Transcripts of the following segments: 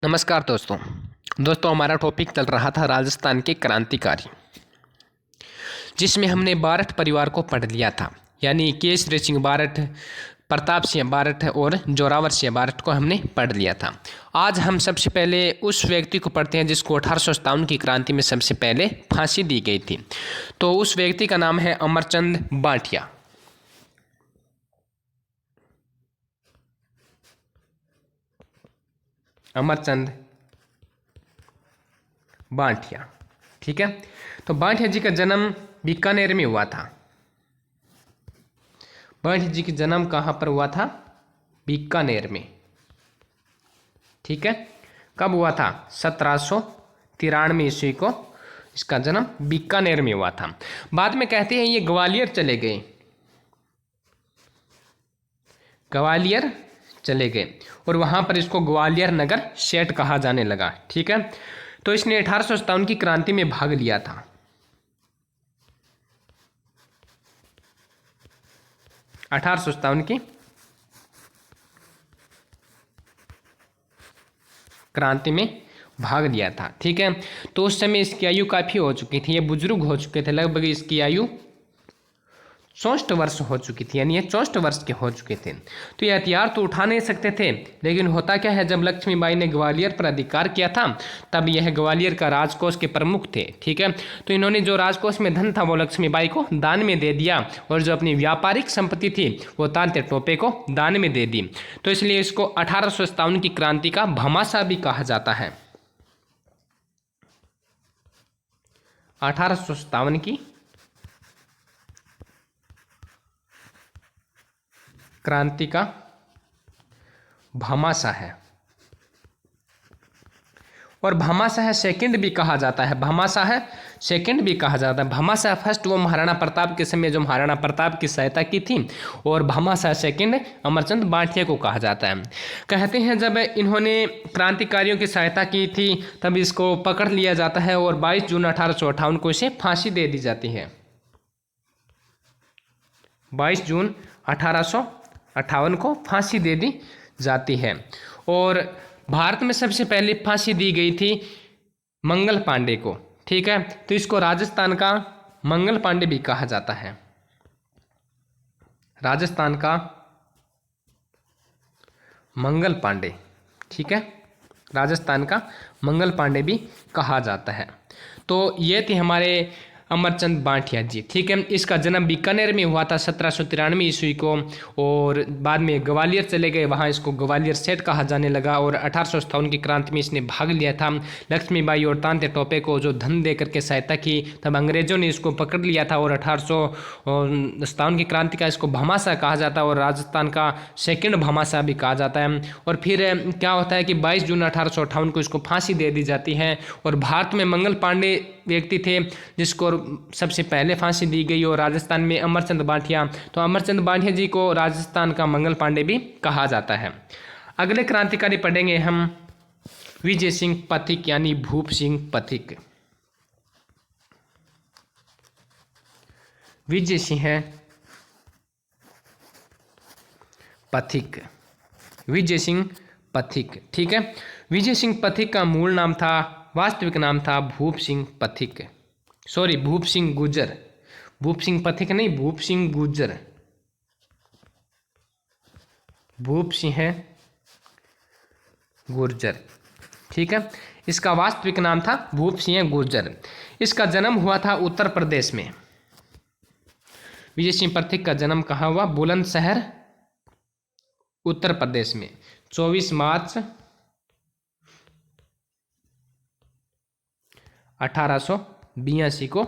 नमस्कार दोस्तों हमारा टॉपिक चल रहा था राजस्थान के क्रांतिकारी, जिसमें हमने बारठ परिवार को पढ़ लिया था। यानी केसरी सिंह बारठ, प्रताप सिंह बारठ और जोरावर सिंह बारठ को हमने पढ़ लिया था। आज हम सबसे पहले उस व्यक्ति को पढ़ते हैं जिसको 1857 की क्रांति में सबसे पहले फांसी दी गई थी। तो उस व्यक्ति का नाम है अमरचंद बांठिया। अमरचंद बांठिया, ठीक है। तो बांठिया जी का जन्म बीकानेर में हुआ था। बांठिया जी का जन्म कहाँ पर हुआ था? बीकानेर में, ठीक है। कब हुआ था? 1793 ईस्वी को इसका जन्म बीकानेर में हुआ था। बाद में कहते हैं ये ग्वालियर चले गए, ग्वालियर चले गए और वहाँ पर इसको ग्वालियर नगर सेठ कहा जाने लगा, ठीक है। तो इसने 1857 की क्रांति में भाग लिया था। 1857 की क्रांति में भाग लिया था, ठीक है। तो उस समय इसकी आयु काफ़ी हो चुकी थी, ये बुजुर्ग हो चुके थे। लगभग इसकी आयु 64 वर्ष हो चुकी थी, यानी ये 64 वर्ष के हो चुके थे। तो ये हथियार तो उठा नहीं सकते थे, लेकिन होता क्या है, जब लक्ष्मीबाई ने ग्वालियर पर अधिकार किया था तब यह ग्वालियर का राजकोष के प्रमुख थे, ठीक है। तो इन्होंने जो राजकोष में धन था वो लक्ष्मीबाई को दान में दे दिया और जो अपनी व्यापारिक संपत्ति थी वो तांत्या टोपे को दान में दे दी। तो इसलिए इसको 1857 की क्रांति का भामाशाह भी कहा जाता है। 1857 की क्रांति का भामाशाह है और भामाशाह सेकंड भी कहा जाता है। भामाशाह सेकंड भी कहा जाता है। भामाशाह फर्स्ट वो महाराणा प्रताप के समय जो महाराणा प्रताप की सहायता की थी, और भामाशाह सेकंड अमरचंद बांठिया को कहा जाता है। कहते हैं जब इन्होंने क्रांतिकारियों की सहायता की थी तब इसको पकड़ लिया जाता है और 22 जून 1858 को इसे फांसी दे दी जाती है। 22 जून 1858 को फांसी दे दी जाती है। और भारत में सबसे पहले फांसी दी गई थी मंगल पांडे को, ठीक है। तो इसको राजस्थान का मंगल पांडे भी कहा जाता है। राजस्थान का मंगल पांडे, ठीक है, राजस्थान का मंगल पांडे भी कहा जाता है। तो ये थे हमारे अमरचंद बांठिया जी, ठीक है। इसका जन्म बीकानेर में हुआ था 1793 ईस्वी को और बाद में ग्वालियर चले गए, वहाँ इसको ग्वालियर सेठ कहा जाने लगा और 1857 की क्रांति में इसने भाग लिया था। लक्ष्मीबाई और तांत्या टोपे को जो धन दे करके सहायता की, तब अंग्रेजों ने इसको पकड़ लिया था और 1857 की क्रांति का इसको भामाशाह कहा जाता है और राजस्थान का सेकंड भामाशाह भी कहा जाता है। और फिर क्या होता है कि 22 जून 1858 को इसको फांसी दे दी जाती है और भारत में मंगल पांडे व्यक्ति थे जिसको सबसे पहले फांसी दी गई, और राजस्थान में अमरचंद बांठिया। तो अमरचंद बांठिया जी को राजस्थान का मंगल पांडे भी कहा जाता है। अगले क्रांतिकारी पढ़ेंगे हम विजय सिंह पथिक, यानी भूप सिंह पथिक। विजय सिंह पथिक, विजय सिंह पथिक, ठीक है। विजय सिंह पथिक का मूल नाम था, वास्तविक नाम था भूप सिंह पथिक, सॉरी भूप सिंह गुर्जर। भूप सिंह पथिक नहीं, भूप सिंह गुर्जर, भूप सिंह गुर्जर, ठीक है। इसका वास्तविक नाम था भूप सिंह गुर्जर। इसका जन्म हुआ था उत्तर प्रदेश में। विजय सिंह पथिक का जन्म कहाँ हुआ? बुलंदशहर, उत्तर प्रदेश में 24 मार्च 1882 को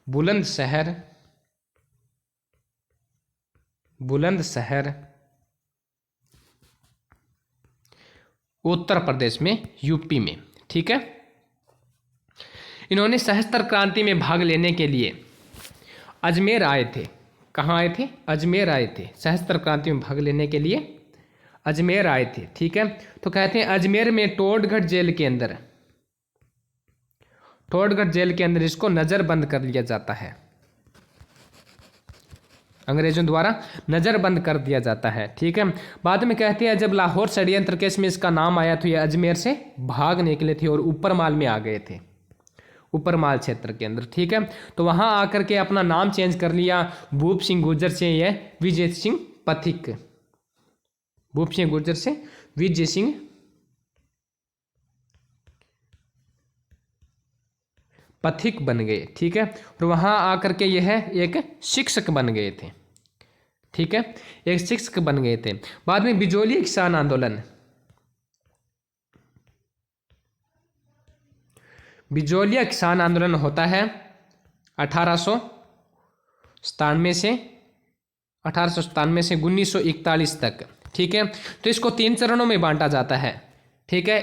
बुलंदशहर उत्तर प्रदेश में, यूपी में, ठीक है। इन्होंने सहस्त्र क्रांति में भाग लेने के लिए अजमेर आए थे। कहाँ आए थे? अजमेर आए थे। सहस्त्र क्रांति में भाग लेने के लिए अजमेर आए थे, ठीक है। तो कहते हैं अजमेर में टोडगढ़ जेल के अंदर इसको नज़रबंद कर लिया जाता है। अंग्रेजों द्वारा नज़रबंद कर दिया जाता है। ठीक है, बाद में कहते हैं जब लाहौर षड्यंत्र केस में इसका नाम आया तो ये अजमेर से भाग निकले थे और ऊपर माल में आ गए थे, ऊपर माल क्षेत्र के अंदर। ठीक है, तो वहां आकर के अपना नाम चेंज कर लिया, भूप सिंह गुर्जर से यह विजय सिंह पथिक, भूप सिंह गुर्जर से विजय सिंह पथिक बन गए। ठीक है, और वहां आकर के यह एक शिक्षक बन गए थे। ठीक है, एक शिक्षक बन गए थे। बाद में बिजोली किसान आंदोलन, बिजोलिया किसान आंदोलन होता है 1897 से 1941 तक। ठीक है, तो इसको 3 चरणों में बांटा जाता है। ठीक है,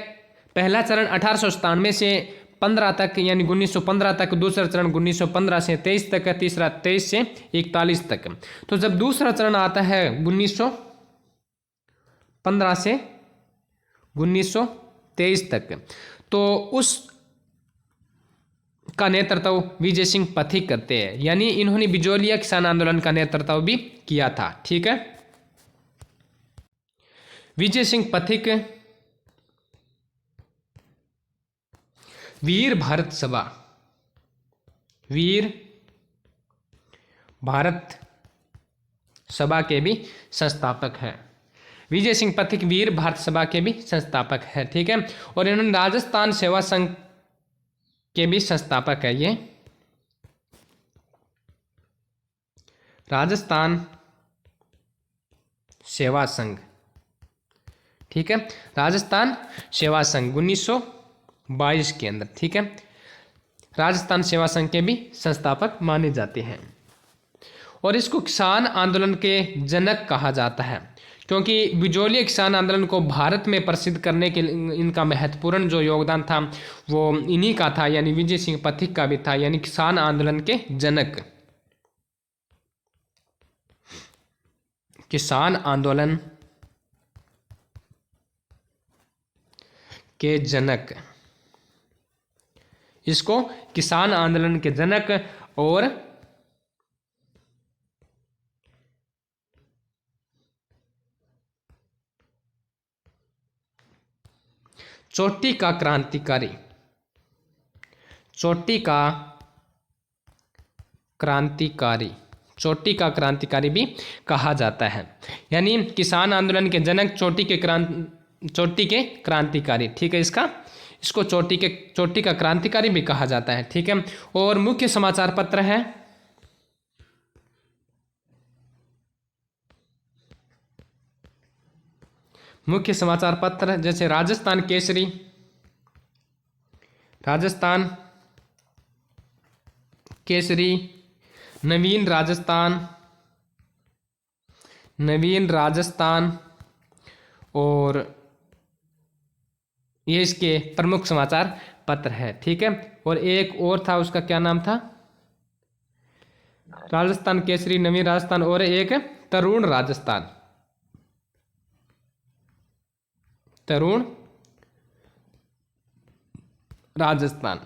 पहला चरण 1897 से 15 तक यानी 1915 तक, दूसरा चरण 1915 से 23 तक है, तीसरा 23 से 41 तक। तो जब दूसरा चरण आता है 1915 से 1923 तक, तो उस का नेतृत्व विजय सिंह पथिक करते हैं, यानी इन्होंने बिजोलिया किसान आंदोलन का नेतृत्व भी किया था। ठीक है, विजय सिंह पथिक वीर भारत सभा, वीर भारत सभा के भी संस्थापक हैं। विजय सिंह पथिक वीर भारत सभा के भी संस्थापक है। ठीक है, और इन्होंने राजस्थान सेवा संघ के भी संस्थापक है। ये राजस्थान सेवा संघ, ठीक है, राजस्थान सेवा संघ 1922 के अंदर। ठीक है, राजस्थान सेवा संघ के भी संस्थापक माने जाते हैं और इसको किसान आंदोलन के जनक कहा जाता है, क्योंकि बिजोलिया किसान आंदोलन को भारत में प्रसिद्ध करने के लिए इनका महत्वपूर्ण जो योगदान था वो इन्हीं का था, यानी विजय सिंह पथिक का भी था, यानी किसान आंदोलन के जनक, किसान आंदोलन के जनक, इसको किसान आंदोलन के जनक और चोटी का क्रांतिकारी, चोटी का क्रांतिकारी, चोटी का क्रांतिकारी भी कहा जाता है, यानी किसान आंदोलन के जनक, चोटी के क्रांतिकारी। ठीक है, इसको चोटी का क्रांतिकारी भी कहा जाता है। ठीक है, और मुख्य समाचार पत्र है मुख्य समाचार पत्र जैसे राजस्थान केसरी, राजस्थान केसरी, नवीन राजस्थान, नवीन राजस्थान, और ये इसके प्रमुख समाचार पत्र है। ठीक है, और एक और था, उसका क्या नाम था, राजस्थान केसरी, नवीन राजस्थान, और एक तरुण राजस्थान, तरुण राजस्थान।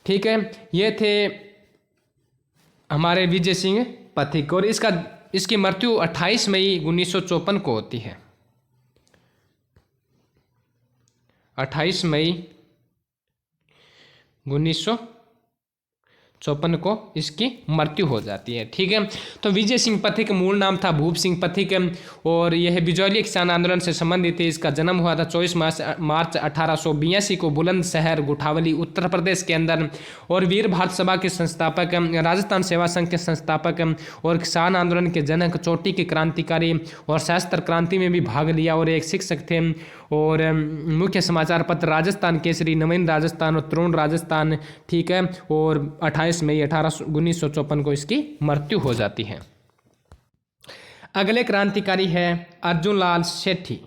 ठीक है, ये थे हमारे विजय सिंह पथिक, और इसकी मृत्यु 28 मई 1954 को होती है, 28 मई 1954 को इसकी मृत्यु हो जाती है। ठीक है, तो विजय सिंह पथिक मूल नाम था भूप सिंह पथिक, और यह बिजोलिया किसान आंदोलन से संबंधित है। इसका जन्म हुआ था 24 मार्च 1882 को बुलंदशहर गुठावली उत्तर प्रदेश के अंदर, और वीर भारत सभा के संस्थापक, राजस्थान सेवा संघ के संस्थापक और किसान आंदोलन के जनक, चोटी के क्रांतिकारी और सशस्त्र क्रांति में भी भाग लिया, और एक शिक्षक थे। और मुख्य समाचार पत्र राजस्थान केसरी, नवीन राजस्थान और तरुण राजस्थान। ठीक है, और 28 मई 1954 को इसकी मृत्यु हो जाती है। अगले क्रांतिकारी है अर्जुन लाल सेठी।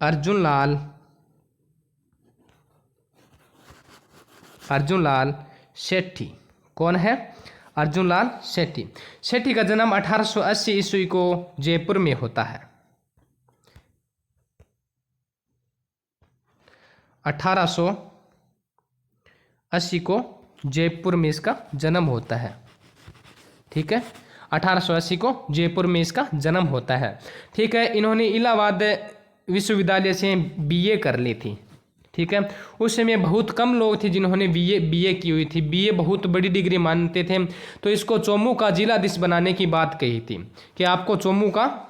अर्जुन लाल सेठी कौन है? अर्जुन लाल सेठी। सेठी का जन्म 1880 ईस्वी को जयपुर में होता है। 1880 1880 को जयपुर में इसका जन्म होता है। ठीक है, 1880 को जयपुर में इसका जन्म होता है। ठीक है, इन्होंने इलाहाबाद विश्वविद्यालय से बीए कर ली थी। ठीक है, उस समय बहुत कम लोग थे जिन्होंने बीए की हुई थी। बीए बहुत बड़ी डिग्री मानते थे। तो इसको चोमू का जिलाधीश बनाने की बात कही थी कि आपको चोमू का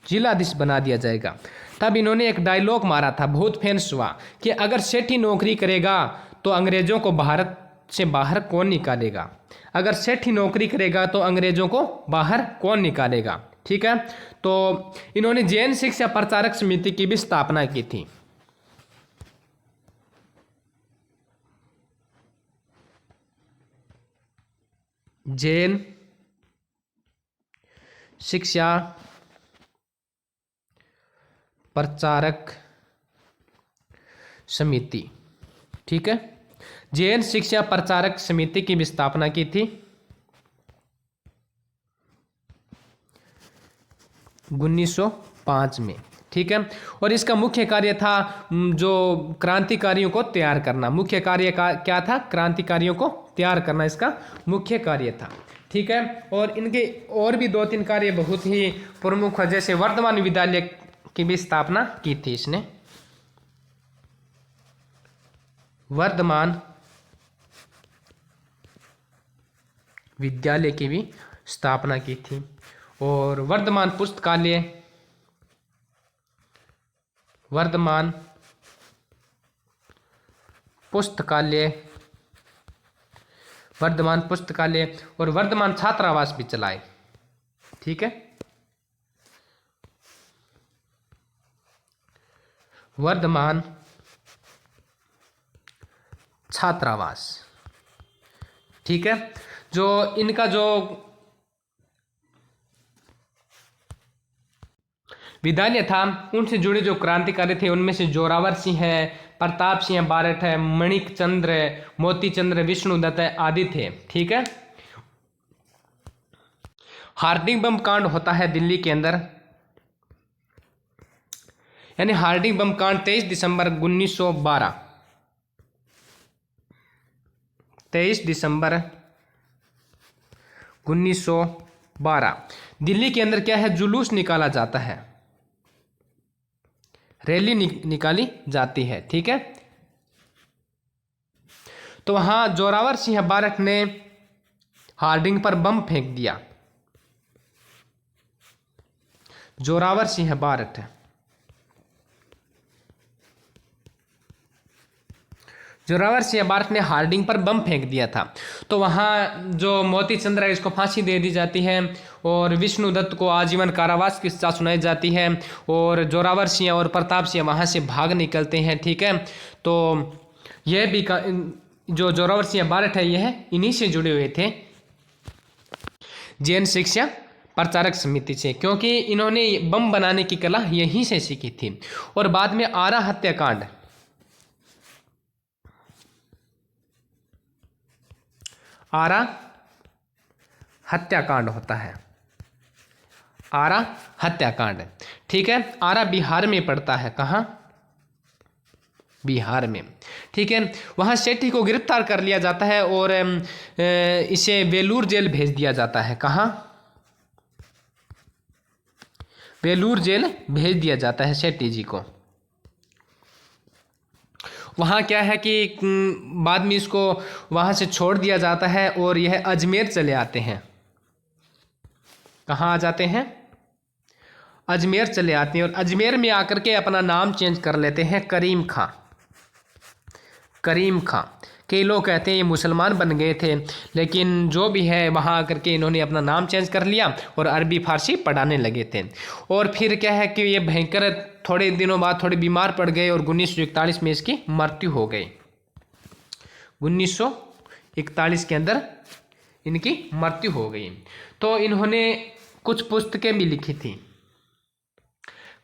जिलाधीश बना दिया जाएगा। तब इन्होंने एक डायलॉग मारा था, बहुत फेमस हुआ, कि अगर सेठ ही नौकरी करेगा तो अंग्रेजों को भारत से बाहर कौन निकालेगा। अगर सेठ ही नौकरी करेगा तो अंग्रेजों को बाहर कौन निकालेगा। ठीक है, तो इन्होंने जैन शिक्षा प्रचारक समिति की भी स्थापना की थी। जैन शिक्षा प्रचारक समिति। ठीक है, जैन शिक्षा प्रचारक समिति की भी स्थापना की थी 1905 में। ठीक है, और इसका मुख्य कार्य था जो क्रांतिकारियों को तैयार करना। मुख्य कार्य का क्या था? क्रांतिकारियों को तैयार करना इसका मुख्य कार्य था। ठीक है, और इनके और भी 2-3 कार्य बहुत ही प्रमुख है, जैसे वर्धमान विद्यालय की भी स्थापना की थी इसने। वर्धमान विद्यालय की भी स्थापना की थी, और वर्धमान पुस्तकालय और वर्धमान छात्रावास भी चलाए। ठीक है, वर्धमान छात्रावास। ठीक है, जो इनका जो विद्यालय था उनसे जुड़े जो क्रांतिकारी थे उनमें से जोरावर सिंह है, प्रताप सिंह बारठ है, मणिक चंद्र, मोती चंद्र, विष्णुदत्त आदि थे। ठीक है, हार्डिंग बम कांड होता है दिल्ली के अंदर, यानी हार्डिंग बम कांड 23 दिसंबर 1912। 23 दिसंबर 1912 दिल्ली के अंदर क्या है? जुलूस निकाला जाता है, रैली निकाली जाती है। ठीक है, तो वहां जोरावर सिंह बारठ ने हार्डिंग पर बम फेंक दिया। जोरावर सिंह बारठ ने हार्डिंग पर बम फेंक दिया था। तो वहाँ जो मोती चंद्र है इसको फांसी दे दी जाती है, और विष्णुदत्त को आजीवन कारावास की सजा सुनाई जाती है, और जोरावर सिंह और प्रताप सिंह वहाँ से भाग निकलते हैं। ठीक है, तो यह भी जो जोरावर सिंह बारठ है यह इन्हीं से जुड़े हुए थे जैन शिक्षा प्रचारक समिति से, क्योंकि इन्होंने बम बनाने की कला यहीं से सीखी थी। और बाद में आरा हत्याकांड, आरा हत्याकांड होता है, आरा हत्याकांड। ठीक है, आरा बिहार में पड़ता है। कहाँ? बिहार में। ठीक है, वहाँ सेठी को गिरफ्तार कर लिया जाता है और इसे वेलूर जेल भेज दिया जाता है। कहाँ? वेलूर जेल भेज दिया जाता है सेठी जी को। वहाँ क्या है कि बाद में इसको वहाँ से छोड़ दिया जाता है और यह अजमेर चले आते हैं। कहाँ आ जाते हैं? अजमेर चले आते हैं, और अजमेर में आकर के अपना नाम चेंज कर लेते हैं करीम खां। करीम खां, कई लोग कहते हैं ये मुसलमान बन गए थे, लेकिन जो भी है वहाँ आकर के इन्होंने अपना नाम चेंज कर लिया और अरबी फारसी पढ़ाने लगे थे। और फिर क्या है कि ये भयंकर थोड़े दिनों बाद थोड़े बीमार पड़ गए और 1941 में इसकी मृत्यु हो गई। 1941 के अंदर इनकी मृत्यु हो गई। तो इन्होंने कुछ पुस्तकें भी लिखी थी।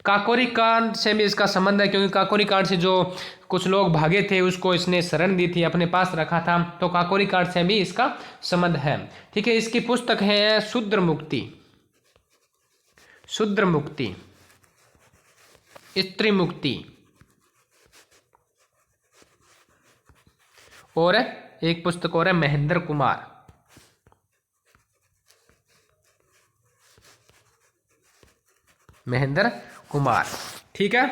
काकोरी कांड से भी इसका संबंध है, क्योंकि काकोरी कांड से जो कुछ लोग भागे थे उसको इसने शरण दी थी, अपने पास रखा था, तो काकोरी कांड से भी इसका संबंध है। ठीक है, इसकी पुस्तक है शूद्र मुक्ति। शूद्र मुक्ति, स्त्री मुक्ति, और एक पुस्तक और है महेंद्र कुमार। महेंद्र कुमार, ठीक है।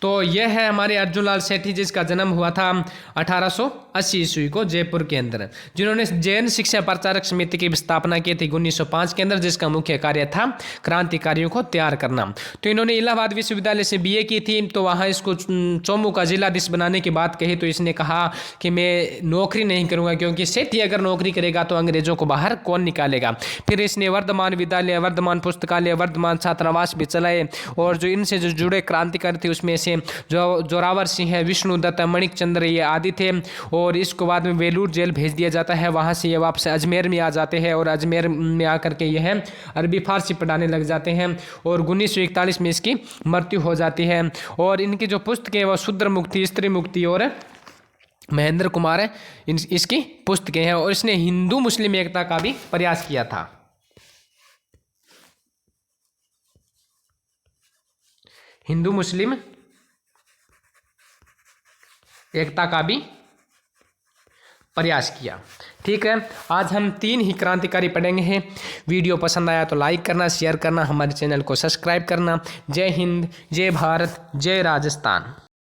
तो यह है हमारे अर्जुन लाल सेठी, जिसका जन्म हुआ था 1880 ईस्वी को जयपुर के अंदर, जिन्होंने जैन शिक्षा प्रचारक समिति की स्थापना की थी 1905 के अंदर, जिसका मुख्य कार्य था क्रांतिकारियों को तैयार करना। तो इन्होंने इलाहाबाद विश्वविद्यालय से बीए की थी। तो वहाँ इसको चौमू का जिलाधीश बनाने की बात कही तो इसने कहा कि मैं नौकरी नहीं करूँगा, क्योंकि सेठी अगर नौकरी करेगा तो अंग्रेजों को बाहर कौन निकालेगा। फिर इसने वर्धमान विद्यालय, वर्धमान पुस्तकालय, वर्धमान छात्रावास भी चलाए, और जो इनसे जो जुड़े क्रांतिकारी थे उसमें से जो जोरावर सिंह है, विष्णु दत्त, मणिक चंद्र, ये आदि थे। और इसको बाद में वेलूर जेल भेज दिया जाता है, वहाँ से ये वापस अजमेर में आ जाते हैं, और अजमेर में आकर के यह अरबी फारसी पढ़ाने लग जाते हैं, और 1941 में इसकी मृत्यु हो जाती है। और इनकी जो पुस्तकें हैं वो शूद्र मुक्ति, स्त्री मुक्ति और महेंद्र कुमार है, इसकी पुस्तकें हैं। और इसने हिंदू मुस्लिम एकता का भी प्रयास किया था। हिंदू मुस्लिम एकता का भी प्रयास किया, ठीक है। आज हम 3 ही क्रांतिकारी पढ़ेंगे हैं। वीडियो पसंद आया तो लाइक करना, शेयर करना, हमारे चैनल को सब्सक्राइब करना। जय हिंद, जय भारत, जय राजस्थान।